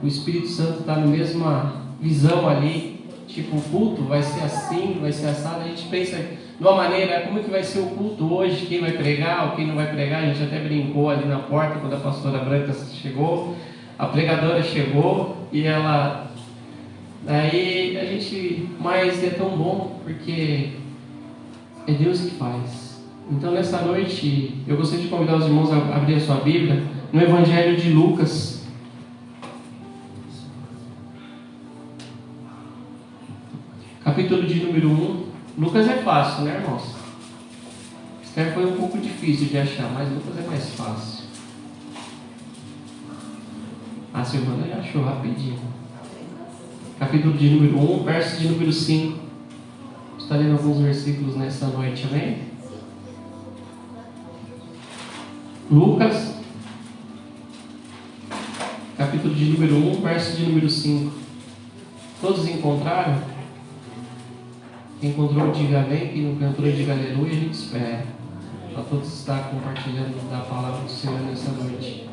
o Espírito Santo está na mesma visão ali, tipo, o culto vai ser assim, vai ser assado. A gente pensa de uma maneira, como que vai ser o culto hoje, quem vai pregar ou quem não vai pregar. A gente até brincou ali na porta quando a pastora Branca chegou, a pregadora chegou e ela... Daí a gente... Mas é tão bom porque é Deus que faz. Então nessa noite eu gostaria de convidar os irmãos a abrir a sua Bíblia no Evangelho de Lucas. Capítulo de número 1. Lucas é fácil, né, irmãos? Esther foi um pouco difícil de achar, mas Lucas é mais fácil. A Silvana já achou rapidinho. Capítulo de número 1, verso de número 5. Estou lendo alguns versículos nessa noite, amém? Lucas, capítulo de número 1, verso de número 5. Todos encontraram? Quem encontrou, diga amém. Quem não encontrou, diga aleluia. A gente espera para todos estar compartilhando da palavra do Senhor nessa noite.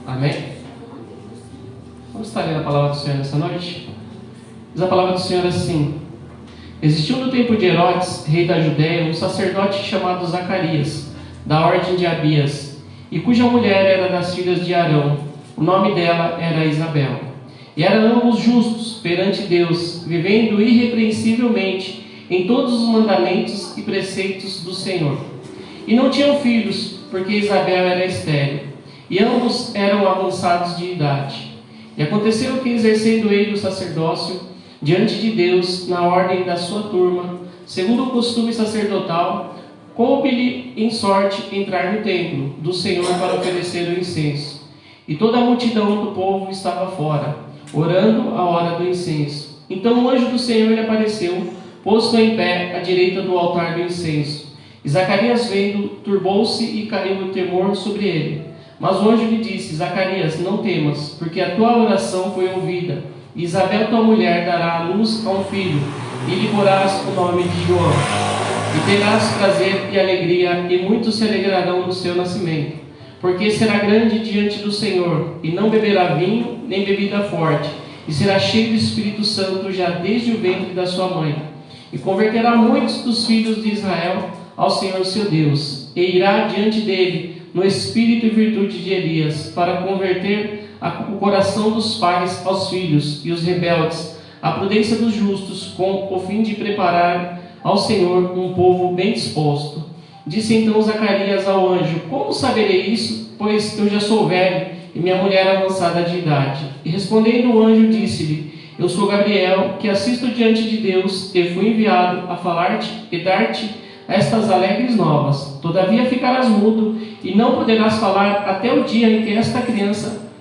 Amém? Vamos estar lendo a palavra do Senhor nessa noite? Diz a palavra do Senhor assim: existiu no tempo de Herodes, rei da Judéia, um sacerdote chamado Zacarias, da ordem de Abias, e cuja mulher era das filhas de Arão. O nome dela era Isabel. E eram ambos justos perante Deus, vivendo irrepreensivelmente em todos os mandamentos e preceitos do Senhor. E não tinham filhos, porque Isabel era estéril, e ambos eram avançados de idade. E aconteceu que, exercendo ele o sacerdócio diante de Deus, na ordem da sua turma, segundo o costume sacerdotal, coube-lhe em sorte entrar no templo do Senhor para oferecer o incenso. E toda a multidão do povo estava fora, orando a hora do incenso. Então o anjo do Senhor lhe apareceu, posto em pé à direita do altar do incenso. E Zacarias, vendo, turbou-se e caiu o temor sobre ele. Mas o anjo lhe disse: Zacarias, não temas, porque a tua oração foi ouvida. E Isabel, tua mulher, dará à luz a um filho, e lhe porás o nome de João. E terás prazer e alegria, e muitos se alegrarão do seu nascimento. Porque será grande diante do Senhor, e não beberá vinho, nem bebida forte, e será cheio do Espírito Santo já desde o ventre da sua mãe. E converterá muitos dos filhos de Israel ao Senhor seu Deus, e irá diante dele no espírito e virtude de Elias, para converter o coração dos pais aos filhos, e os rebeldes à prudência dos justos, com o fim de preparar ao Senhor um povo bem disposto. Disse então Zacarias ao anjo: como saberei isso, pois eu já sou velho, e minha mulher avançada de idade? E respondendo o anjo, disse-lhe: eu sou Gabriel, que assisto diante de Deus, e fui enviado a falar-te e dar-te estas alegres novas. Todavia ficarás mudo, e não poderás falar até o dia em que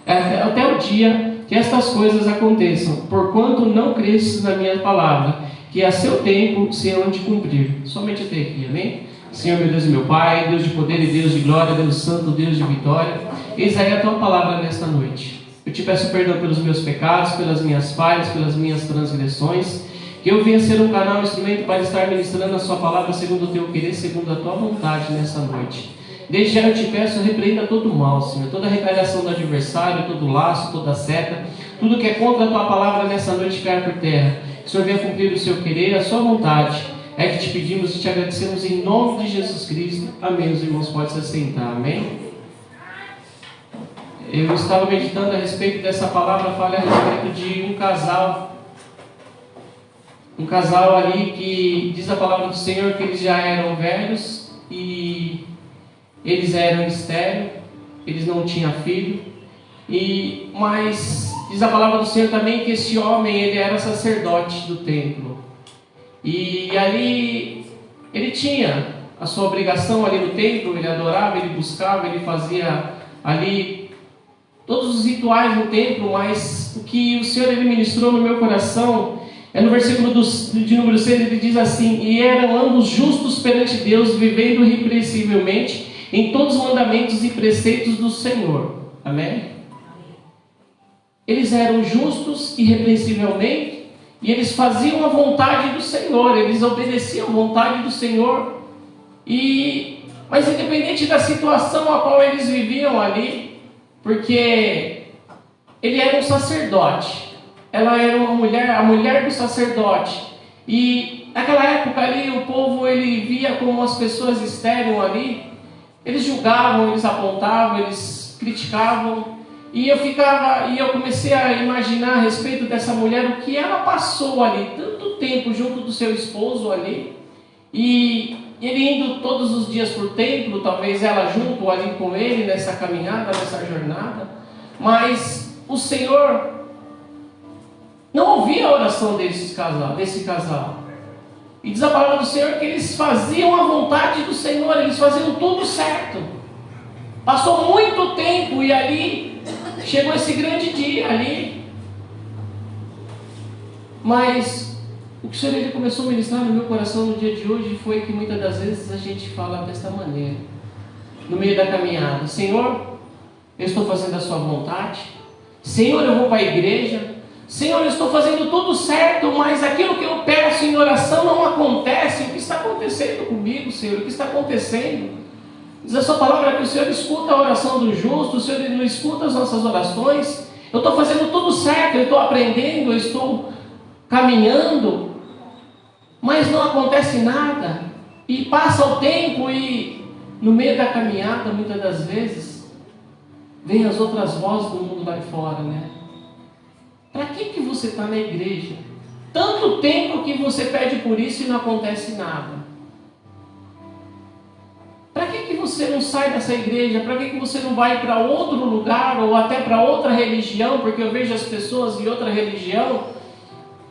até o dia que estas coisas aconteçam, porquanto não cresces na minha palavra, que a seu tempo se hão de cumprir. Somente até aqui, amém? Senhor, meu Deus e meu Pai, Deus de poder e Deus de glória, Deus santo, Deus de vitória, eis aí a tua palavra nesta noite. Eu te peço perdão pelos meus pecados, pelas minhas falhas, pelas minhas transgressões, que eu venha ser um canal, um instrumento para estar ministrando a sua palavra segundo o teu querer, segundo a tua vontade nessa noite. Desde já eu te peço, repreenda todo o mal, Senhor, toda a retaliação do adversário, todo laço, toda seta, tudo que é contra a tua palavra nessa noite caia por terra. Que o Senhor venha cumprir o seu querer, a sua vontade. É que te pedimos e te agradecemos em nome de Jesus Cristo. Amém. Os irmãos podem se assentar. Amém. Eu estava meditando a respeito dessa palavra, fala a respeito de um casal. Um casal ali que diz a palavra do Senhor que eles já eram velhos e eles eram estéreis, eles não tinham filho. Mas diz a palavra do Senhor também que esse homem, ele era sacerdote do templo. E ali ele tinha a sua obrigação ali no templo, ele adorava, ele buscava, ele fazia ali todos os rituais no templo, mas o que o Senhor ele ministrou no meu coração é no versículo de número 6, ele diz assim: e eram ambos justos perante Deus, vivendo irrepreensivelmente em todos os mandamentos e preceitos do Senhor. Amém? Eles eram justos irrepreensivelmente, e eles faziam a vontade do Senhor, eles obedeciam a vontade do Senhor. E Mas independente da situação a qual eles viviam ali, porque ele era um sacerdote, ela era uma mulher, a mulher do sacerdote, e naquela época ali o povo ele via como as pessoas estéreis ali, eles julgavam, eles apontavam, eles criticavam, e eu comecei a imaginar a respeito dessa mulher, o que ela passou ali, tanto tempo junto do seu esposo ali, e ele indo todos os dias para o templo, talvez ela junto ali com ele, nessa caminhada, nessa jornada, mas o Senhor não ouvia a oração desse casal. E diz a palavra do Senhor que eles faziam a vontade do Senhor, eles faziam tudo certo. Passou muito tempo e ali chegou esse grande dia ali. Mas o que o Senhor ele começou a ministrar no meu coração no dia de hoje foi que muitas das vezes a gente fala desta maneira, no meio da caminhada: Senhor, eu estou fazendo a sua vontade. Senhor, eu vou para a igreja. Senhor, eu estou fazendo tudo certo, mas aquilo que eu peço em oração não acontece. O que está acontecendo comigo, Senhor? O que está acontecendo? Diz a sua palavra que o Senhor escuta a oração do justo, o Senhor não escuta as nossas orações. Eu estou fazendo tudo certo, eu estou aprendendo, eu estou caminhando, mas não acontece nada. E passa o tempo e no meio da caminhada, muitas das vezes, vem as outras vozes do mundo lá fora, né? Para que você está na igreja? Tanto tempo que você pede por isso e não acontece nada. Para que você não sai dessa igreja? Para que você não vai para outro lugar ou até para outra religião? Porque eu vejo as pessoas de outra religião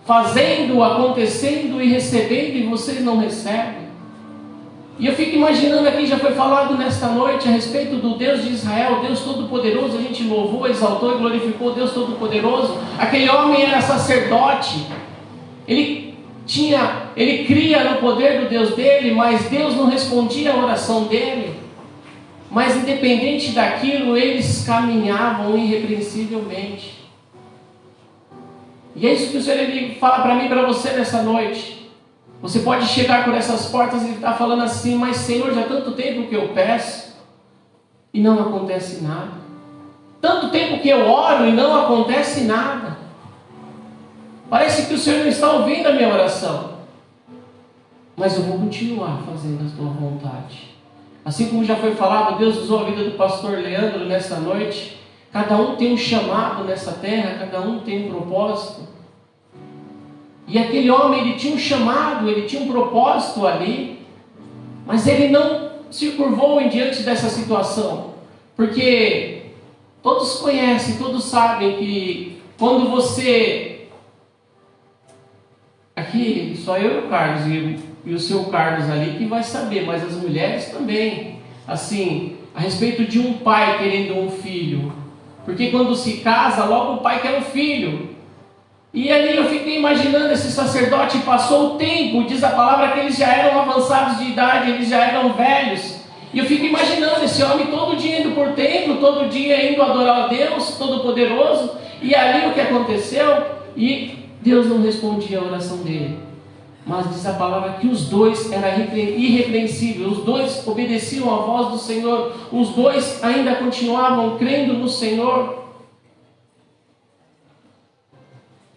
fazendo, acontecendo e recebendo, e vocês não recebem. E eu fico imaginando aqui, já foi falado nesta noite a respeito do Deus de Israel, Deus Todo-Poderoso. A gente louvou, exaltou e glorificou Deus Todo-Poderoso. Aquele homem era sacerdote, ele cria no poder do Deus dele, mas Deus não respondia a oração dele. Mas independente daquilo, eles caminhavam irrepreensivelmente. E é isso que o Senhor ele fala para mim e para você nessa noite. Você pode chegar por essas portas e estar falando assim: mas Senhor, já há tanto tempo que eu peço e não acontece nada. Tanto tempo que eu oro e não acontece nada. Parece que o Senhor não está ouvindo a minha oração. Mas eu vou continuar fazendo a tua vontade. Assim como já foi falado, Deus usou a vida do pastor Leandro nessa noite. Cada um tem um chamado nessa terra, cada um tem um propósito. E aquele homem, ele tinha um chamado, ele tinha um propósito ali, mas ele não se curvou em diante dessa situação, porque todos conhecem, todos sabem que quando você, aqui só eu e o Carlos, e o seu Carlos ali que vai saber, mas as mulheres também, assim, a respeito de um pai querendo um filho, porque quando se casa, logo o pai quer um filho. E ali eu fiquei imaginando esse sacerdote, passou o tempo, diz a palavra que eles já eram avançados de idade, eles já eram velhos. E eu fico imaginando esse homem todo dia indo por templo, todo dia indo adorar a Deus Todo-Poderoso. E ali o que aconteceu? E Deus não respondia a oração dele. Mas diz a palavra que os dois eram irrepreensíveis, os dois obedeciam à voz do Senhor, os dois ainda continuavam crendo no Senhor.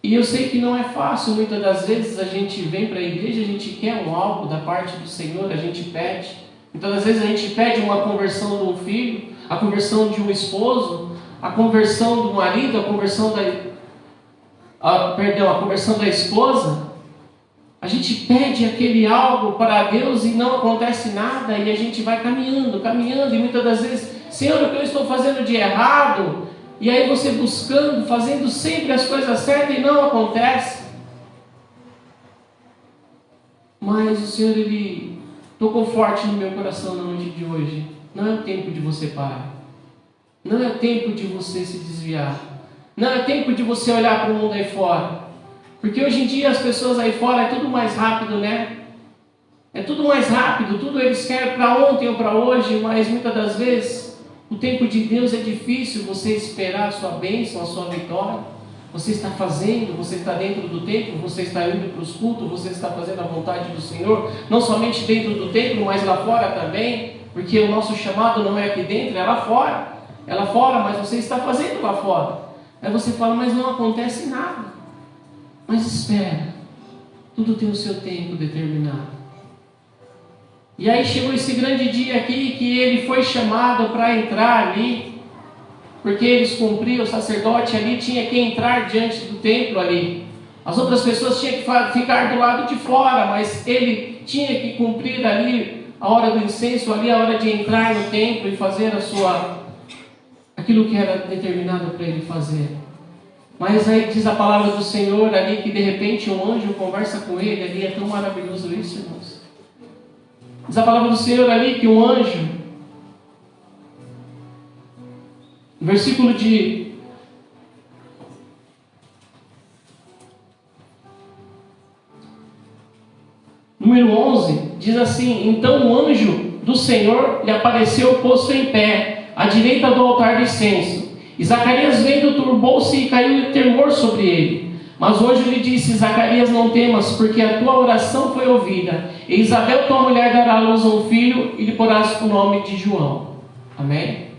E eu sei que não é fácil, muitas das vezes a gente vem para a igreja, a gente quer algo da parte do Senhor, a gente pede. Muitas das vezes a gente pede uma conversão de um filho, a conversão de um esposo, a conversão do marido, a conversão da esposa. A gente pede aquele algo para Deus e não acontece nada, e a gente vai caminhando, e muitas das vezes, Senhor, o que eu estou fazendo de errado? E aí você buscando, fazendo sempre as coisas certas e não acontece. Mas o Senhor, Ele tocou forte no meu coração na noite de hoje. Não é o tempo de você parar. Não é o tempo de você se desviar. Não é o tempo de você olhar para o mundo aí fora. Porque hoje em dia as pessoas aí fora é tudo mais rápido, né? É tudo mais rápido, tudo eles querem para ontem ou para hoje, mas muitas das vezes o tempo de Deus é difícil você esperar a sua bênção, a sua vitória. Você está fazendo, você está dentro do templo, você está indo para os cultos, você está fazendo a vontade do Senhor, não somente dentro do templo, mas lá fora também, porque o nosso chamado não é aqui dentro, é lá fora. É lá fora, mas você está fazendo lá fora. Aí você fala, mas não acontece nada. Mas espera, tudo tem o seu tempo determinado. E aí chegou esse grande dia aqui que ele foi chamado para entrar ali, porque eles cumpriam, o sacerdote ali tinha que entrar diante do templo ali. As outras pessoas tinham que ficar do lado de fora, mas ele tinha que cumprir ali a hora do incenso, ali a hora de entrar no templo e fazer aquilo que era determinado para ele fazer. Mas aí diz a palavra do Senhor ali que de repente um anjo conversa com ele ali, é tão maravilhoso isso, irmãos. Diz a palavra do Senhor ali que um anjo, no versículo de número 11, diz assim: então o anjo do Senhor lhe apareceu posto em pé, à direita do altar de incenso. E Zacarias vendo turbou-se e caiu temor sobre ele. Mas o anjo lhe disse: Zacarias, não temas, porque a tua oração foi ouvida. E Isabel, tua mulher, dará à luz a um filho, e lhe porás o nome de João. Amém?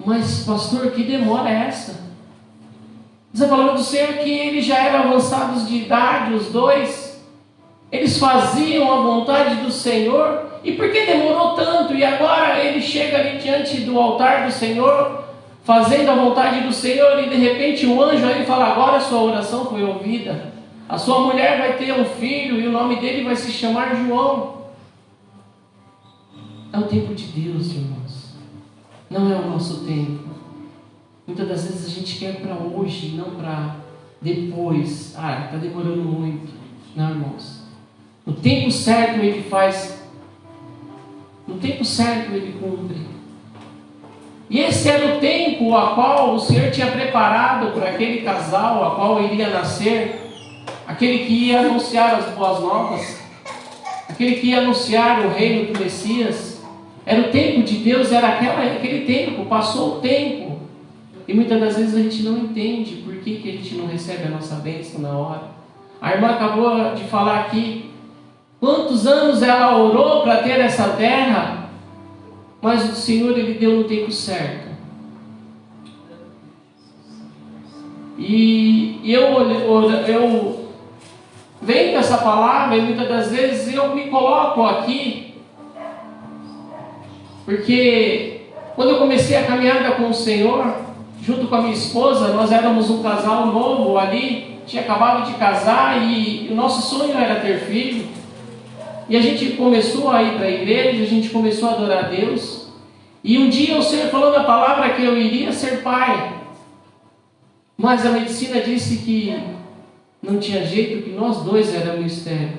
Mas, pastor, que demora é essa? Diz a palavra do Senhor que eles já eram avançados de idade, os dois. Eles faziam a vontade do Senhor. E por que demorou tanto? E agora ele chega ali diante do altar do Senhor, fazendo a vontade do Senhor, e de repente o anjo aí fala: agora a sua oração foi ouvida. A sua mulher vai ter um filho e o nome dele vai se chamar João. É o tempo de Deus, irmãos. Não é o nosso tempo. Muitas das vezes a gente quer para hoje, não para depois. Está demorando muito. Não, irmãos. No tempo certo ele faz. No tempo certo ele cumpre. E esse era o tempo a qual o Senhor tinha preparado para aquele casal, a qual iria nascer, aquele que ia anunciar as boas novas, aquele que ia anunciar o reino do Messias. Era o tempo de Deus, era aquele tempo, passou o tempo. E muitas das vezes a gente não entende por que a gente não recebe a nossa bênção na hora. A irmã acabou de falar aqui quantos anos ela orou para ter essa terra, mas o Senhor ele deu no tempo certo. E eu venho com essa palavra e muitas das vezes eu me coloco aqui, porque quando eu comecei a caminhada com o Senhor, junto com a minha esposa, nós éramos um casal novo ali, tinha acabado de casar e o nosso sonho era ter filho. E a gente começou a ir para a igreja, a gente começou a adorar a Deus. E um dia o Senhor falou na palavra que eu iria ser pai. Mas a medicina disse que não tinha jeito, que nós dois éramos estériles.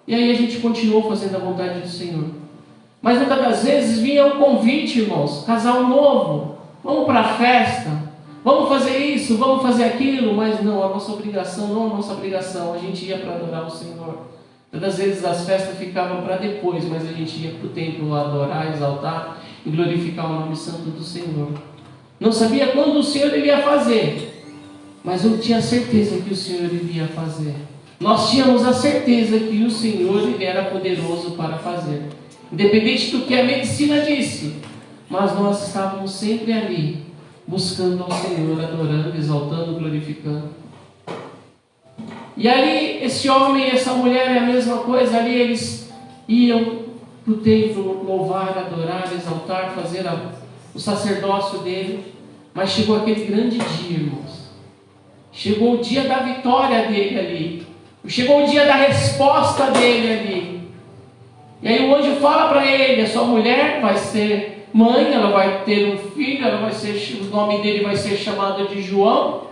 E aí a gente continuou fazendo a vontade do Senhor. Mas muitas das vezes vinha um convite, irmãos, casal novo, vamos para a festa, vamos fazer isso, vamos fazer aquilo, mas não, a nossa obrigação, não a nossa obrigação, a gente ia para adorar o Senhor. Muitas vezes as festas ficavam para depois, mas a gente ia para o templo adorar, exaltar e glorificar o nome santo do Senhor. Não sabia quando o Senhor iria fazer, mas eu tinha certeza que o Senhor iria fazer. Nós tínhamos a certeza que o Senhor ele era poderoso para fazer. Independente do que a medicina disse, mas nós estávamos sempre ali, buscando ao Senhor, adorando, exaltando, glorificando. E ali, esse homem e essa mulher é a mesma coisa, ali eles iam para o templo louvar, adorar, exaltar, fazer o sacerdócio dele. Mas chegou aquele grande dia, irmãos. Chegou o dia da vitória dele ali. Chegou o dia da resposta dele ali. E aí o anjo fala para ele: a sua mulher vai ser mãe, ela vai ter um filho, o nome dele vai ser chamado de João.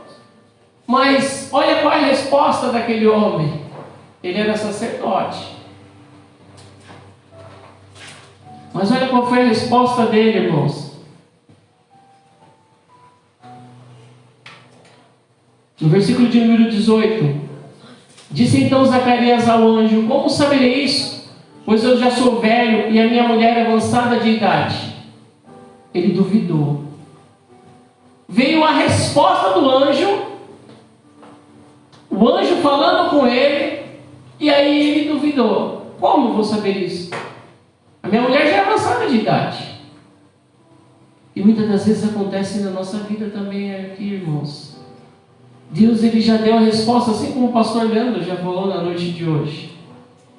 Mas olha qual é a resposta daquele homem. Ele era sacerdote. Mas olha qual foi a resposta dele, irmãos. No versículo de número 18. Disse então Zacarias ao anjo: como saberei isso? Pois eu já sou velho e a minha mulher é avançada de idade. Ele duvidou. veio a resposta do anjo, o anjo falando com ele, e aí ele duvidou. Como eu vou saber isso? A minha mulher já é avançada de idade. E muitas das vezes acontece na nossa vida também aqui, irmãos. Deus, ele já deu a resposta, assim como o pastor Leandro já falou na noite de hoje.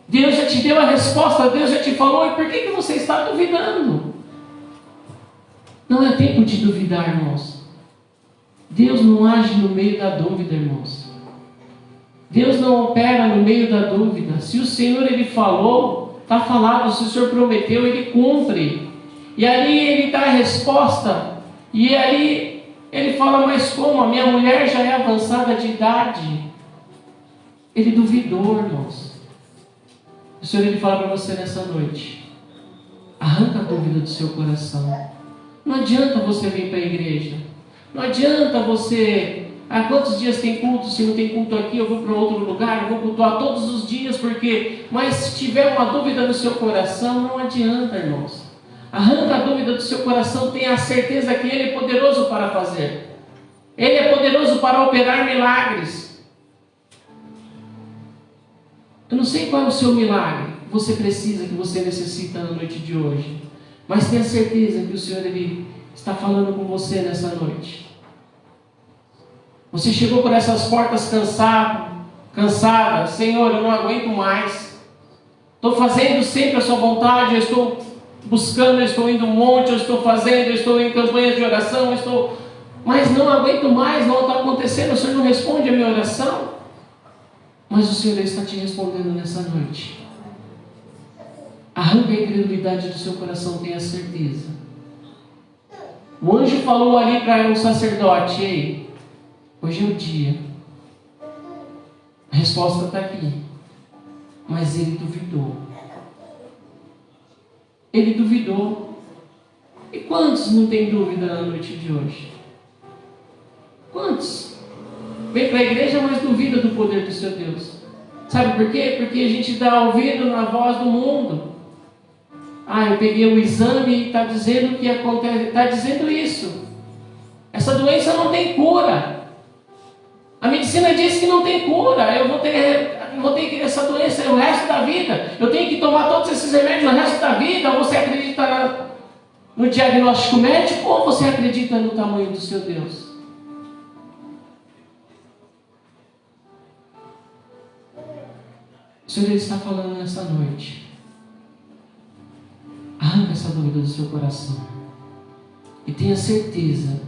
Deus já te deu a resposta, Deus já te falou, e por que você está duvidando? Não é tempo de duvidar, irmãos. Deus não age no meio da dúvida, irmãos. Deus não opera no meio da dúvida. Se o Senhor, ele falou, está falado. Se o Senhor prometeu, ele cumpre. E ali ele dá a resposta. E ali ele fala, mas como? A minha mulher já é avançada de idade. Ele duvidou, irmãos. O Senhor, ele fala para você nessa noite: arranca a dúvida do seu coração. Não adianta você vir para a igreja. Não adianta você... quantos dias tem culto? Se não tem culto aqui, eu vou para outro lugar, eu vou cultuar todos os dias, porque... Mas se tiver uma dúvida no seu coração, não adianta, irmãos. Arranca a dúvida do seu coração, tenha a certeza que Ele é poderoso para fazer. Ele é poderoso para operar milagres. Eu não sei qual é o seu milagre que você precisa, que você necessita na noite de hoje. Mas tenha certeza que o Senhor, ele está falando com você nessa noite. Você chegou por essas portas cansada. Senhor, eu não aguento mais. Estou fazendo sempre a sua vontade, eu estou buscando, eu estou indo um monte, eu estou fazendo, eu estou em campanhas de oração, mas não aguento mais, não está acontecendo, o Senhor não responde a minha oração. Mas o Senhor está te respondendo nessa noite. Arranca a incredulidade do seu coração, tenha certeza. O anjo falou ali para o sacerdote: ei, hoje é o dia. A resposta está aqui. Mas ele duvidou. Ele duvidou. E quantos não têm dúvida na noite de hoje? Quantos? Vem para a igreja, mas duvida do poder do seu Deus. Sabe por quê? Porque a gente dá ouvido na voz do mundo. Eu peguei o exame e está dizendo que acontece. Está dizendo isso. Essa doença não tem cura. A medicina diz que não tem cura. Eu vou ter essa doença o resto da vida. Eu tenho que tomar todos esses remédios o resto da vida. Ou você acredita no diagnóstico médico, ou você acredita no tamanho do seu Deus? O Senhor está falando nessa noite. Arranca essa dúvida do seu coração. E tenha certeza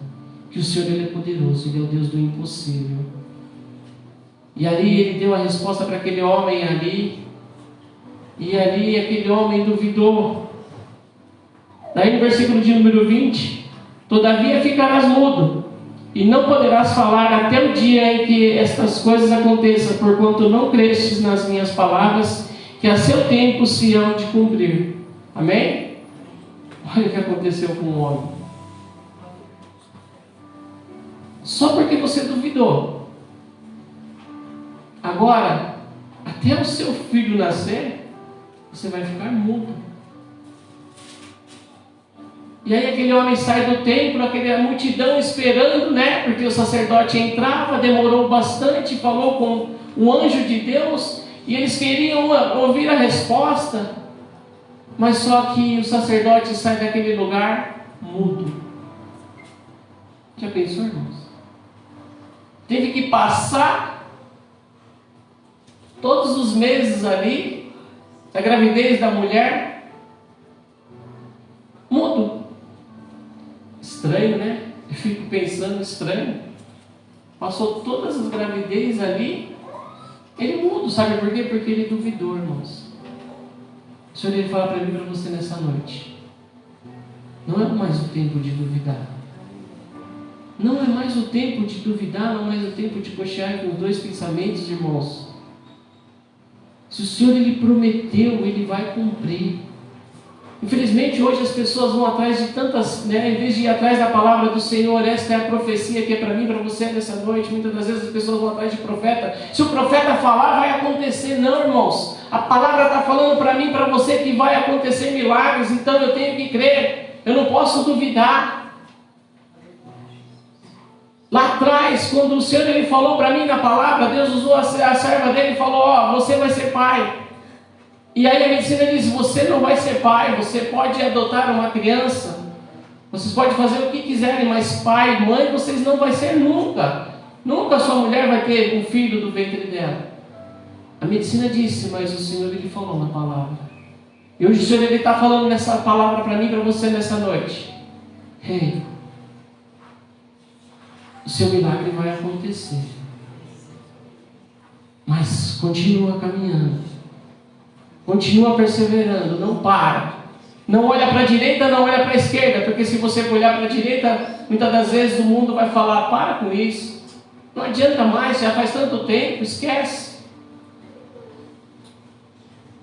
que o Senhor, ele é poderoso. Ele é o Deus do impossível. E ali ele deu a resposta para aquele homem ali. E ali aquele homem duvidou. Daí no versículo de número 20: todavia ficarás mudo, e não poderás falar até o dia em que estas coisas aconteçam, porquanto não crestes nas minhas palavras, que a seu tempo se hão de cumprir. Amém? Olha o que aconteceu com o homem. Só porque você duvidou. Agora, até o seu filho nascer, você vai ficar mudo. E aí aquele homem sai do templo, aquela multidão esperando, porque o sacerdote entrava, demorou bastante, falou com o anjo de Deus, e eles queriam ouvir a resposta, mas só que o sacerdote sai daquele lugar mudo. Já pensou, irmãos? Teve que passar todos os meses ali, da gravidez da mulher, mudo. Estranho, né? Eu fico pensando, estranho. Passou todas as gravidez ali, ele mudo, sabe por quê? Porque ele duvidou, irmãos. O Senhor, ele fala para mim e para você nessa noite: não é mais o tempo de duvidar. Não é mais o tempo de duvidar, não é mais o tempo de cochear com os dois pensamentos, irmãos. Se o Senhor, ele prometeu, ele vai cumprir. Infelizmente hoje as pessoas vão atrás de tantas, em vez de ir atrás da palavra do Senhor. Esta é a profecia que é para mim e para você nessa noite. Muitas das vezes as pessoas vão atrás de profeta. Se o profeta falar, vai acontecer. Não, irmãos, a palavra está falando para mim e para você que vai acontecer milagres. Então eu tenho que crer, eu não posso duvidar. Lá atrás, quando o Senhor ele falou para mim na palavra, Deus usou a serva dele e falou: ó, você vai ser pai. E aí a medicina diz: você não vai ser pai, você pode adotar uma criança, vocês podem fazer o que quiserem, mas pai, mãe, vocês não vão ser nunca. Nunca sua mulher vai ter um filho do ventre dela. A medicina disse, mas o Senhor ele falou na palavra. E hoje o Senhor ele está falando nessa palavra para mim e para você nessa noite. Ei, o seu milagre vai acontecer. Mas continua caminhando. Continua perseverando, não para. Não olha para a direita, não olha para a esquerda, porque se você olhar para a direita, muitas das vezes o mundo vai falar: para com isso. Não adianta mais, já faz tanto tempo, esquece.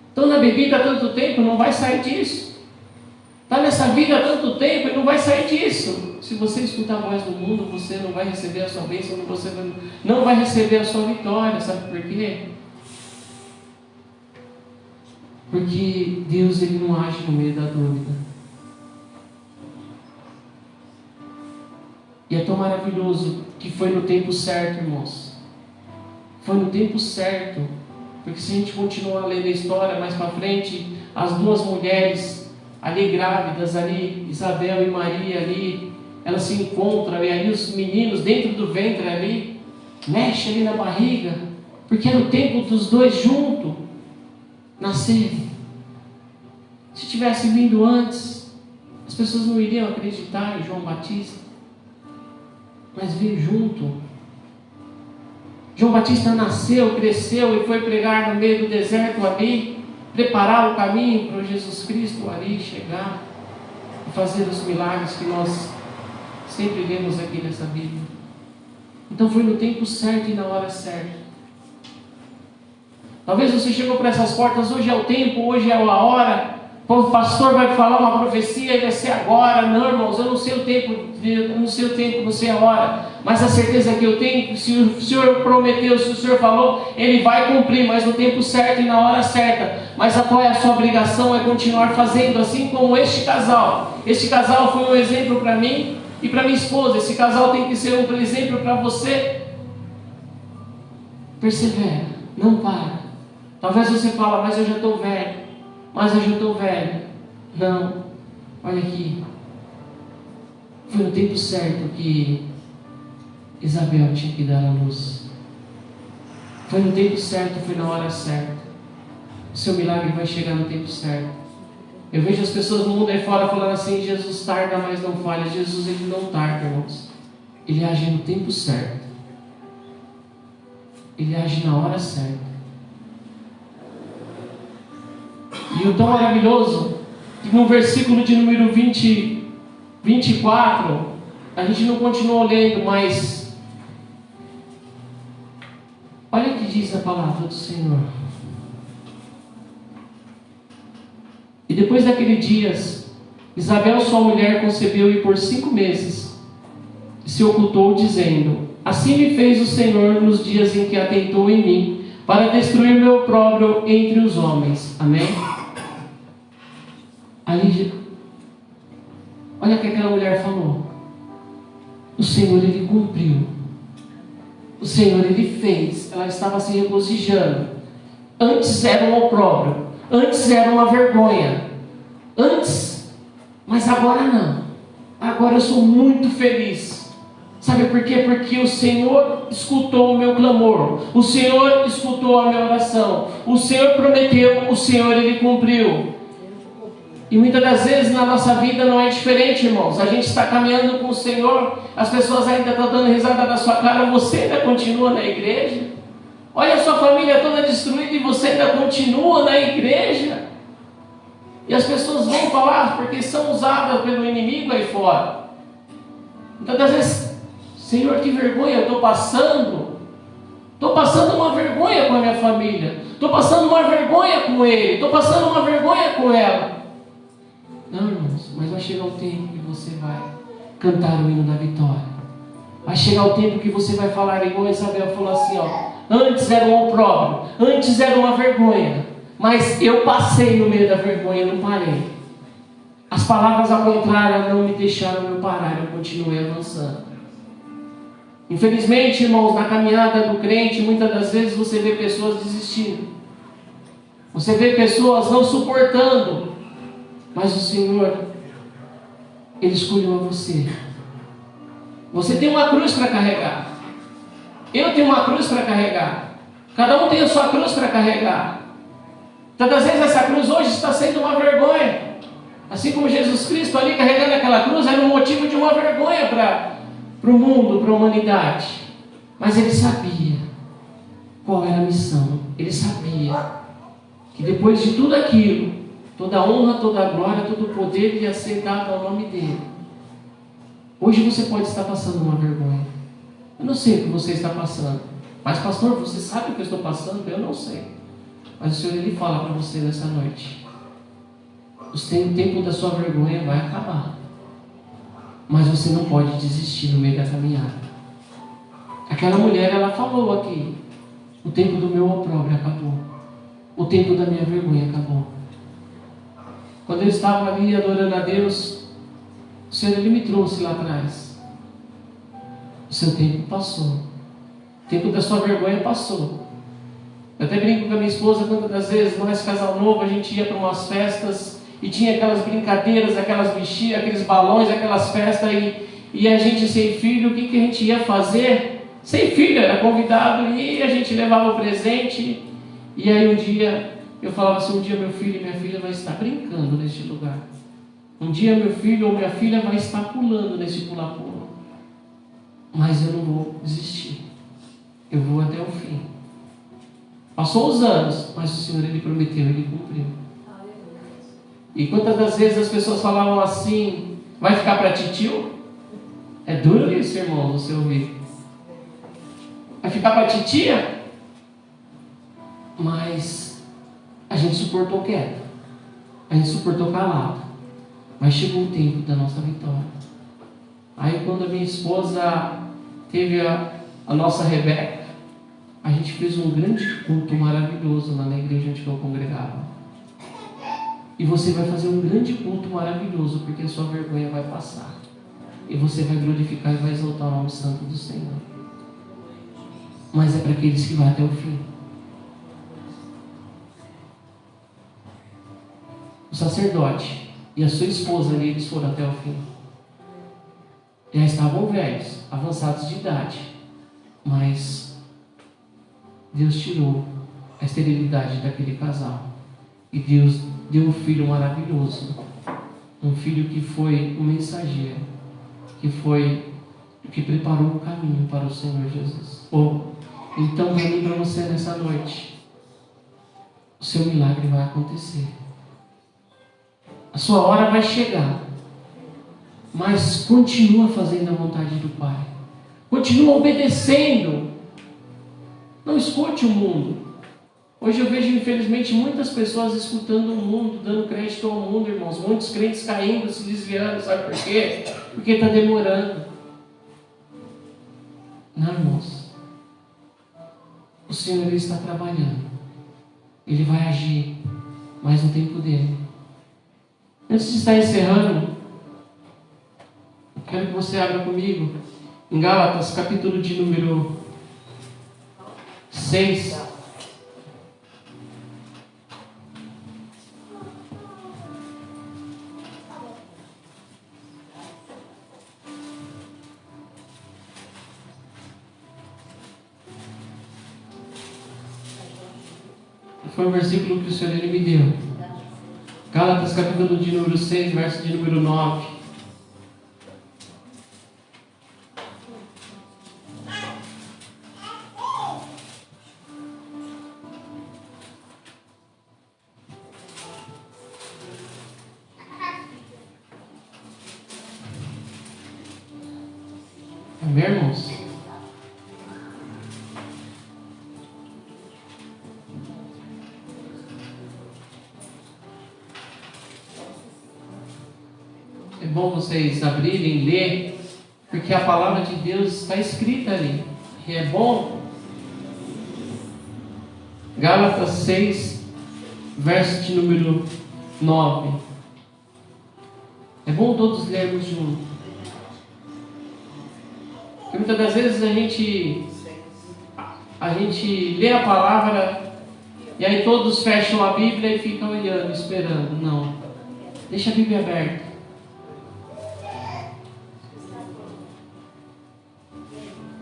Estão na bebida há tanto tempo, não vai sair disso. Está nessa vida há tanto tempo e não vai sair disso. Se você escutar a voz do mundo, você não vai receber a sua bênção, você não vai receber a sua vitória. Sabe por quê? Porque Deus ele não age no meio da dúvida. E é tão maravilhoso que foi no tempo certo, irmãos. Foi no tempo certo. Porque se a gente continuar lendo a história mais para frente, as duas mulheres ali grávidas, ali, Isabel e Maria ali, elas se encontram, e ali os meninos dentro do ventre ali, mexe ali na barriga, porque era o tempo dos dois juntos nascerem. Se tivesse vindo antes, as pessoas não iriam acreditar em João Batista, mas veio junto. João Batista nasceu, cresceu e foi pregar no meio do deserto ali, preparar o caminho para Jesus Cristo ali chegar e fazer os milagres que nós sempre lemos aqui nessa Bíblia. Então foi no tempo certo e na hora certa. Talvez você chegou para essas portas: hoje é o tempo, hoje é a hora. O pastor vai falar uma profecia e vai ser agora. Não, irmãos, eu não sei o tempo, não sei a hora. Mas a certeza que eu tenho, que se o Senhor prometeu, se o Senhor falou, Ele vai cumprir, mas no tempo certo e na hora certa. Mas qual é a sua obrigação? É continuar fazendo, assim como este casal. Este casal foi um exemplo para mim e para minha esposa. Esse casal tem que ser um exemplo para você. Persevera, não para. Talvez você fale: mas eu já estou velho. Mas eu já estou velho. Não, olha aqui. Foi no tempo certo que Isabel tinha que dar a luz. Foi no tempo certo, foi na hora certa. O seu milagre vai chegar no tempo certo. Eu vejo as pessoas no mundo aí fora falando assim: Jesus tarda, mas não falha. Jesus ele não tarda, irmãos. Ele age no tempo certo. Ele age na hora certa. E o tão maravilhoso, que no versículo de número 24, a gente não continuou lendo, mas olha o que diz a palavra do Senhor. E depois daqueles dias, Isabel, sua mulher, concebeu e por 5 meses se ocultou, dizendo: assim me fez o Senhor nos dias em que atentou em mim, para destruir meu opróbrio entre os homens. Amém? Ali, olha o que aquela mulher falou: o Senhor ele cumpriu, o Senhor ele fez. Ela estava se regozijando. Antes era um opróbrio, antes era uma vergonha, antes, mas agora não. Agora eu sou muito feliz. Sabe por quê? Porque o Senhor escutou o meu clamor, o Senhor escutou a minha oração, o Senhor prometeu, o Senhor ele cumpriu. E muitas das vezes na nossa vida não é diferente, irmãos. A gente está caminhando com o Senhor, as pessoas ainda estão dando risada na sua cara, você ainda continua na igreja. Olha a sua família toda destruída e você ainda continua na igreja. E as pessoas vão falar porque são usadas pelo inimigo aí fora. Muitas das vezes: Senhor, que vergonha eu estou passando. Estou passando uma vergonha com a minha família. Estou passando uma vergonha com ele. Estou passando uma vergonha com ela. Não, irmãos, mas vai chegar o tempo que você vai cantar o hino da vitória. Vai chegar o tempo que você vai falar igual Isabel falou assim: ó, antes era um opróbrio, antes era uma vergonha, mas eu passei no meio da vergonha, não parei. As palavras ao contrário não me deixaram eu parar, eu continuei avançando. Infelizmente, irmãos, na caminhada do crente, muitas das vezes você vê pessoas desistindo. Você vê pessoas não suportando. Mas o Senhor, Ele escolheu a você. Você tem uma cruz para carregar. Eu tenho uma cruz para carregar. Cada um tem a sua cruz para carregar. Tantas vezes essa cruz hoje está sendo uma vergonha. Assim como Jesus Cristo ali carregando aquela cruz era um motivo de uma vergonha para o mundo, para a humanidade. Mas Ele sabia qual era a missão. Ele sabia que depois de tudo aquilo, toda a honra, toda a glória, todo o poder ia ser dado ao nome dele. Hoje você pode estar passando uma vergonha. Eu não sei o que você está passando. Mas pastor, você sabe o que eu estou passando? Eu não sei. Mas o Senhor, Ele fala para você nessa noite. O tempo da sua vergonha vai acabar. Mas você não pode desistir no meio da caminhada. Aquela mulher, ela falou aqui: o tempo do meu opróbrio acabou. O tempo da minha vergonha acabou. Quando eu estava ali adorando a Deus, o Senhor, Ele me trouxe lá atrás. O seu tempo passou. O tempo da sua vergonha passou. Eu até brinco com a minha esposa, quantas vezes nós, casal novo, a gente ia para umas festas e tinha aquelas brincadeiras, aquelas bexigas, aqueles balões, aquelas festas, e a gente sem filho, o que a gente ia fazer? Sem filho, era convidado e a gente levava o presente. E aí um dia eu falava assim: um dia meu filho e minha filha vai estar brincando neste lugar. Um dia meu filho ou minha filha vai estar pulando nesse pula-pula. Mas eu não vou desistir. Eu vou até o fim. Passou os anos, mas o Senhor, Ele prometeu, Ele cumpriu. E quantas das vezes as pessoas falavam assim: vai ficar para titio? É duro isso, irmão, você ouvir. Vai ficar para titia? Mas a gente suportou quieto. A gente suportou calado. Mas chegou o tempo da nossa vitória. Aí quando a minha esposa teve a nossa Rebeca, a gente fez um grande culto maravilhoso lá na igreja onde eu congregava. E você vai fazer um grande culto maravilhoso, porque a sua vergonha vai passar. E você vai glorificar e vai exaltar o nome santo do Senhor. Mas é para aqueles que vão até o fim. O sacerdote e a sua esposa ali, eles foram até o fim. Já estavam velhos, avançados de idade. Mas Deus tirou a esterilidade daquele casal. E Deus deu um filho maravilhoso. Um filho que foi um mensageiro. Que preparou o caminho para o Senhor Jesus. Então, para mim, para você nessa noite, o seu milagre vai acontecer. A sua hora vai chegar. Mas continua fazendo a vontade do Pai. Continua obedecendo. Não escute o mundo. Hoje eu vejo, infelizmente, muitas pessoas escutando o mundo, dando crédito ao mundo, irmãos. Muitos crentes caindo, se desviando. Sabe por quê? Porque está demorando. Não, irmãos. O Senhor, Ele está trabalhando. Ele vai agir. Mas no tempo dele. Antes de estar encerrando, eu quero que você abra comigo em Gálatas, capítulo de número 6. Foi um versículo que o Senhor, Ele me deu. Gálatas, capítulo de número 6, verso de número 9. Amém, irmãos? É bom vocês abrirem, ler, porque a palavra de Deus está escrita ali. E é bom. Gálatas 6, verso de número 9. É bom todos lermos juntos. Eu Muitas das vezes a gente lê a palavra e aí todos fecham a Bíblia e ficam olhando, esperando. Não. Deixa a Bíblia aberta.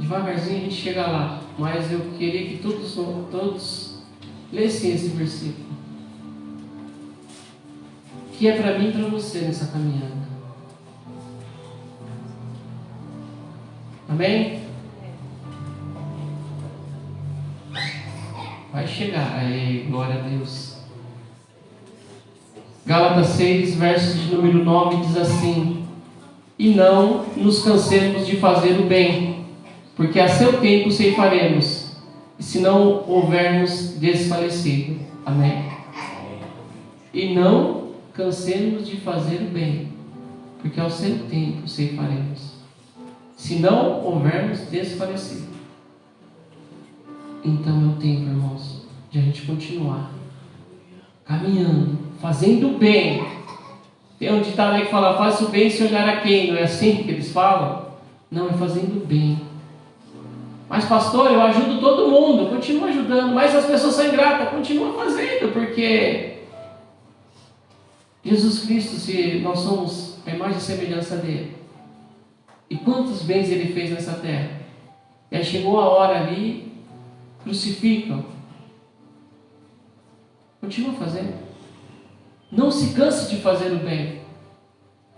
Devagarzinho a gente chega lá. Mas eu queria que todos lessem esse versículo. Que é para mim e para você nessa caminhada. Amém? Vai chegar. Aí, glória a Deus. Gálatas 6, verso de número 9 diz assim: e não nos cansemos de fazer o bem, porque a seu tempo ceifaremos, e se não houvermos desfalecido. Amém? E não cansemos de fazer o bem, porque ao seu tempo ceifaremos, se não houvermos desfalecido. Então é o tempo, irmãos, de a gente continuar caminhando, fazendo o bem. Tem um ditado aí que fala: faça o bem sem olhar a quem. Não é assim que eles falam? Não, é fazendo o bem. Mas pastor, eu ajudo todo mundo. Continua ajudando. Mas as pessoas são ingratas. Continua fazendo, porque Jesus Cristo, se nós somos a imagem e semelhança dele, e quantos bens ele fez nessa terra, e aí chegou a hora ali, crucificam. Continua fazendo. Não se canse de fazer o bem,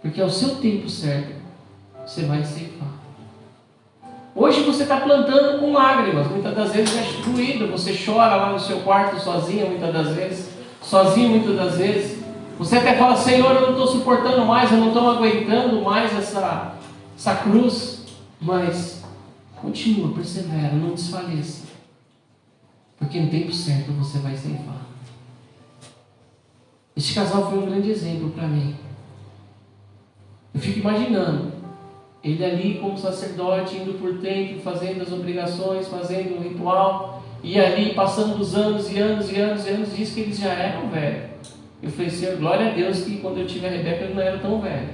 porque ao seu tempo certo você vai ceifar. Hoje você está plantando com lágrimas, muitas das vezes é doído, você chora lá no seu quarto sozinha, muitas das vezes, sozinho muitas das vezes. Você até fala: Senhor, eu não estou suportando mais, eu não estou aguentando mais essa cruz. Mas continua, persevera, não desfaleça, porque no tempo certo você vai ceifar. Este casal foi um grande exemplo para mim. Eu fico imaginando ele ali como sacerdote, indo por templo, fazendo as obrigações, fazendo o ritual, e ali passando os anos e anos e anos e anos, diz que eles já eram velhos. Eu falei: Senhor, glória a Deus que quando eu tive a Rebeca eu não era tão velho.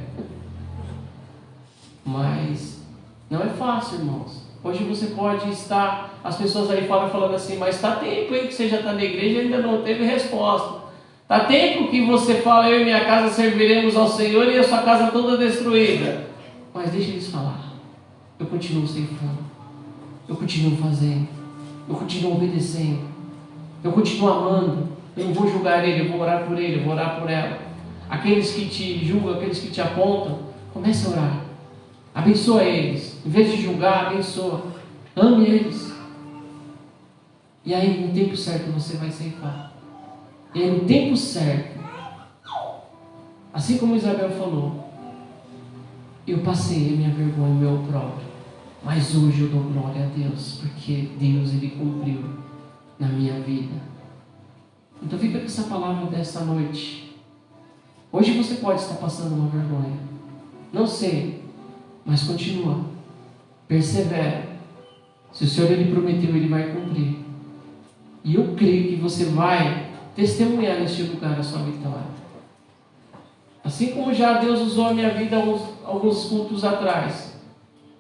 Mas não é fácil, irmãos. Hoje você pode estar, as pessoas aí fora falando assim: mas está tempo aí que você já está na igreja e ainda não teve resposta. Está tempo que você fala: eu e minha casa serviremos ao Senhor, e a sua casa toda destruída. Mas deixa eles falar. Eu continuo ceifando. Eu continuo fazendo. Eu continuo obedecendo. Eu continuo amando. Eu não vou julgar ele, eu vou orar por ele, eu vou orar por ela. Aqueles que te julgam, aqueles que te apontam, comece a orar. Abençoa eles. Em vez de julgar, abençoa. Ame eles. E aí, no tempo certo, você vai ceifar. E aí, no tempo certo, assim como Isabel falou, eu passei a minha vergonha, o meu próprio. Mas hoje eu dou glória a Deus, porque Deus, Ele cumpriu na minha vida. Então fica com essa palavra desta noite. Hoje você pode estar passando uma vergonha. Não sei, mas continua. Persevera. Se o Senhor Ele prometeu, Ele vai cumprir. E eu creio que você vai testemunhar neste lugar a sua vitória. Assim como já Deus usou a minha vida alguns cultos atrás,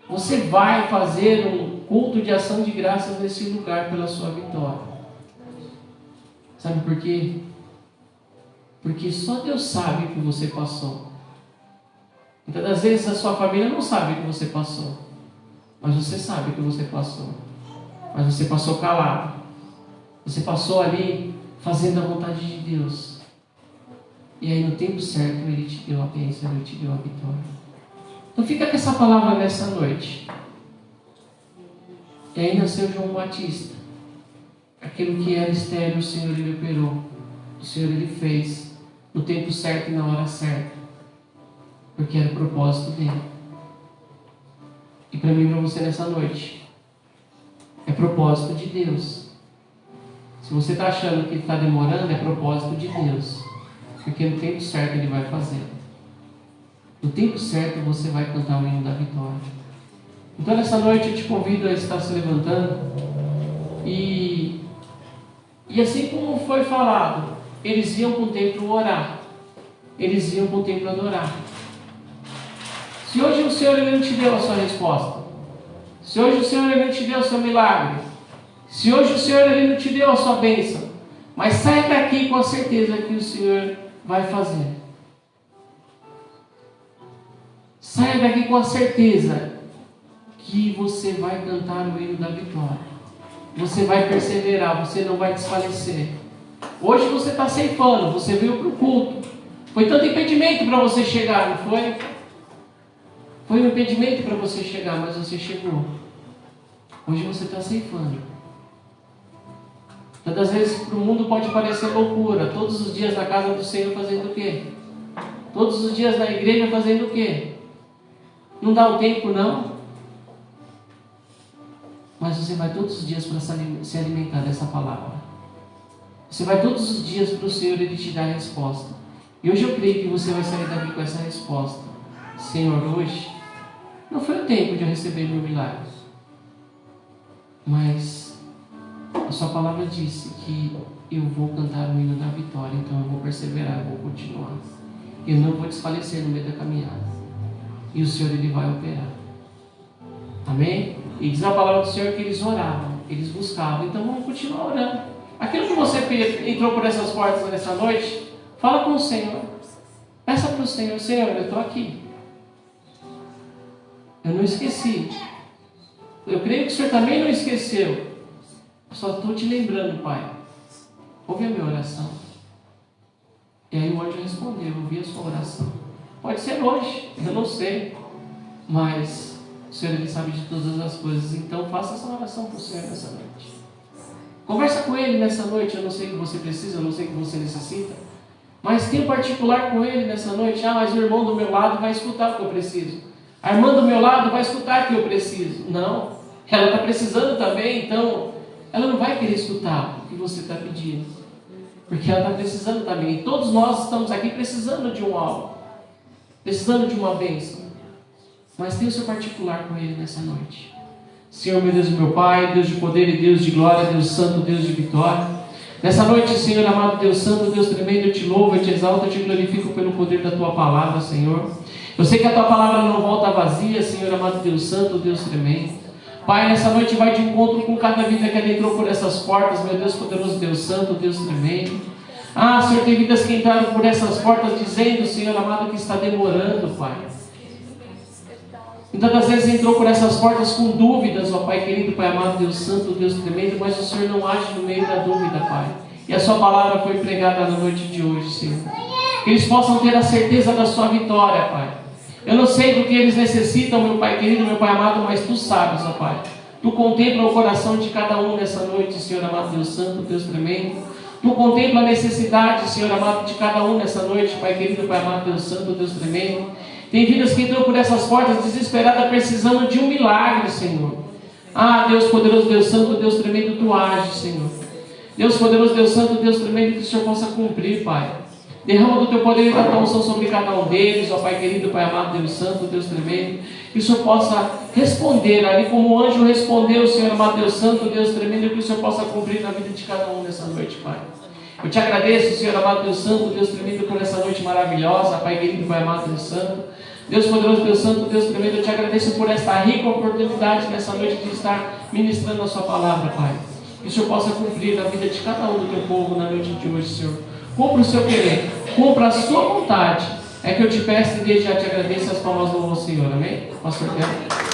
você vai fazer um culto de ação de graças nesse lugar pela sua vitória. Sabe por quê? Porque só Deus sabe o que você passou. Muitas das vezes a sua família não sabe o que você passou, mas você sabe o que você passou. Mas você passou calado. Você passou ali fazendo a vontade de Deus. E aí no tempo certo Ele te deu a bênção, Ele te deu a vitória. Então fica com essa palavra nessa noite. E aí nasceu João Batista. Aquilo que era estéril, o Senhor Ele operou. O Senhor Ele fez no tempo certo e na hora certa. Porque era o propósito dele. E para mim e para você nessa noite, é propósito de Deus. Se você está achando que está demorando, é propósito de Deus. Porque no tempo certo Ele vai fazer. No tempo certo você vai cantar o hino da vitória. Então nessa noite eu te convido a estar se levantando. E assim como foi falado, eles iam para o templo orar. Eles iam para o templo adorar. Se hoje o Senhor Ele não te deu a sua resposta, se hoje o Senhor ele não te deu o seu milagre, se hoje o Senhor ele não te deu a sua bênção, mas sai daqui com a certeza que o Senhor vai fazer. Saia daqui com a certeza que você vai cantar o hino da vitória. Você vai perseverar, você não vai desfalecer. Hoje você está ceifando, você veio para o culto. Foi tanto impedimento para você chegar, não foi? Foi um impedimento para você chegar, mas você chegou. Hoje você está ceifando. Tantas vezes para o mundo pode parecer loucura. Todos os dias na casa do Senhor fazendo o quê? Todos os dias na igreja fazendo o quê? Não dá um tempo não? Mas você vai todos os dias para se alimentar dessa palavra. Você vai todos os dias para o Senhor e Ele te dá a resposta. E hoje eu creio que você vai sair daqui com essa resposta. Senhor, hoje não foi o tempo de eu receber meu milagre. Mas a sua palavra disse que eu vou cantar o hino da vitória. Então eu vou perseverar, eu vou continuar. Eu não vou desfalecer no meio da caminhada. E o Senhor Ele vai operar. Amém? E diz a palavra do Senhor que eles oravam, eles buscavam. Então vamos continuar orando. Aquilo que você entrou por essas portas nessa noite, fala com o Senhor. Peça para o Senhor: Senhor, eu estou aqui. Eu não esqueci. Eu creio que o Senhor também não esqueceu. Eu só estou te lembrando, Pai. Ouve a minha oração. E aí o anjo respondeu: eu ouvi a sua oração. Pode ser hoje, eu não sei. Mas o Senhor Ele sabe de todas as coisas. Então faça essa oração para o Senhor nessa noite. Conversa com Ele nessa noite. Eu não sei o que você precisa, eu não sei o que você necessita. Mas tem um particular com Ele nessa noite. Ah, mas o irmão do meu lado vai escutar o que eu preciso. A irmã do meu lado vai escutar o que eu preciso. Não, ela está precisando também. Então ela não vai querer escutar o que você está pedindo. Porque ela está precisando também. E todos nós estamos aqui precisando de um algo. Precisando de uma bênção. Mas tem o seu particular com Ele nessa noite. Senhor, meu Deus e meu Pai, Deus de poder e Deus de glória, Deus santo, Deus de vitória. Nessa noite, Senhor amado, Deus santo, Deus tremendo, eu te louvo, eu te exalto, eu te glorifico pelo poder da Tua palavra, Senhor. Eu sei que a Tua palavra não volta vazia, Senhor amado, Deus santo, Deus tremendo. Pai, nessa noite vai de encontro com cada vida que entrou por essas portas, meu Deus poderoso, Deus santo, Deus tremendo. Ah, Senhor, tem vidas que entraram por essas portas dizendo, Senhor amado, que está demorando, Pai. E tantas vezes entrou por essas portas com dúvidas, ó Pai querido, Pai amado, Deus santo, Deus tremendo, mas o Senhor não age no meio da dúvida, Pai. E a sua palavra foi pregada na noite de hoje, Senhor. Que eles possam ter a certeza da sua vitória, Pai. Eu não sei do que eles necessitam, meu Pai querido, meu Pai amado, mas Tu sabes, ó Pai. Tu contempla o coração de cada um nessa noite, Senhor amado, Deus santo, Deus tremendo. Tu contempla a necessidade, Senhor amado, de cada um nessa noite, Pai querido, Pai amado, Deus santo, Deus tremendo. Tem vidas que entram por essas portas desesperadas, precisando de um milagre, Senhor. Ah, Deus poderoso, Deus santo, Deus tremendo, Tu age, Senhor. Deus poderoso, Deus santo, Deus tremendo, que o Senhor possa cumprir, Pai. Derrama do Teu poder e da Tua unção sobre cada um deles, ó Pai querido, Pai amado, Deus santo, Deus tremendo. Que o Senhor possa responder, ali como o anjo respondeu, Senhor amado, Deus santo, Deus tremendo, que o Senhor possa cumprir na vida de cada um nessa noite, Pai. Eu te agradeço, Senhor amado, Deus santo, Deus tremendo, por essa noite maravilhosa, Pai querido, Pai amado, Deus santo. Deus poderoso, Deus santo, Deus tremendo, eu te agradeço por esta rica oportunidade nessa noite de estar ministrando a sua palavra, Pai. Que o Senhor possa cumprir na vida de cada um do Teu povo na noite de hoje, Senhor. Cumpra o Seu querer, cumpra a Sua vontade. É que eu te peço e desde já te agradeço as palmas do Senhor, amém? Pastor Pedro.